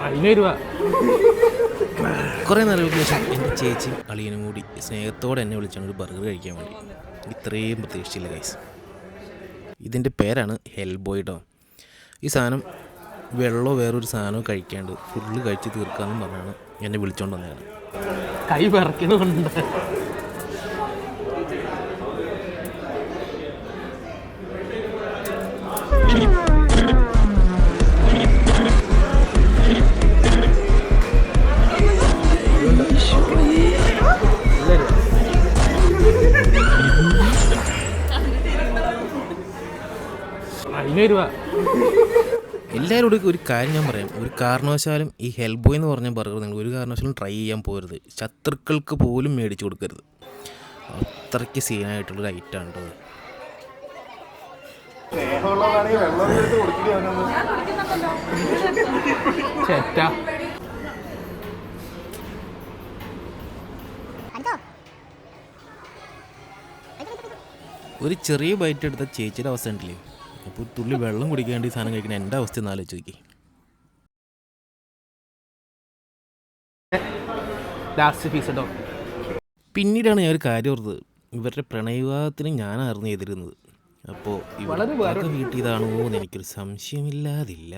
500 രൂപ. കുറേ നാളുകൾക്ക് ശേഷം എൻ്റെ ചേച്ചിയും അളിയനും കൂടി സ്നേഹത്തോടെ എന്നെ വിളിച്ചാണ് ഒരു ബർഗർ കഴിക്കാൻ വേണ്ടി. ഇത്രയും പ്രതീക്ഷിച്ചില്ല ഗൈസ്. ഇതിൻ്റെ പേരാണ് ഹെൽബോയ് കേട്ടോ. ഈ സാധനം വെള്ളമോ വേറൊരു സാധനമോ കഴിക്കാണ്ട് ഫുള്ള് കഴിച്ച് തീർക്കാമെന്നും പറഞ്ഞാണ് എന്നെ വിളിച്ചോണ്ട് വന്നതാണ്. കൈ വിറയ്ക്കണമുണ്ട്. രൂപ. എല്ലാവരോടും ഒരു കാര്യം ഞാൻ പറയാം, ഒരു കാരണവശാലും ഈ ഹെൽബോയ് എന്ന് പറഞ്ഞ ബർഗർ നിങ്ങൾ ഒരു കാരണവശാലും ട്രൈ ചെയ്യാൻ പോകരുത്. ശത്രുക്കൾക്ക് പോലും മേടിച്ചു കൊടുക്കരുത്. അത്രയ്ക്ക് സീനായിട്ടുള്ളൊരു ഐറ്റമാണ് കേട്ടോ. ഒരു ചെറിയ ബൈറ്റ് എടുത്ത ചേച്ചിയുടെ അവസ്ഥ ഉണ്ടല്ലേ. അപ്പോൾ തുള്ളി വെള്ളം കുടിക്കാണ്ട് ഈ സാധനം കഴിക്കുന്ന എൻ്റെ അവസ്ഥ ഒന്ന് ആലോചിച്ച് നോക്കി. ലാസ്റ്റ് പീസ് കേട്ടോ. പിന്നീടാണ് ഞാൻ ഒരു കാര്യം ഓർത്തത്, ഇവരുടെ പ്രണയവിവാഹത്തിന് ഞാനായിരുന്നു എതിരുന്നത്. അപ്പോൾ ഇവരുടെ വീട്ടിൽ ഇതാണോ എന്ന് എനിക്കൊരു സംശയമില്ലാതില്ല.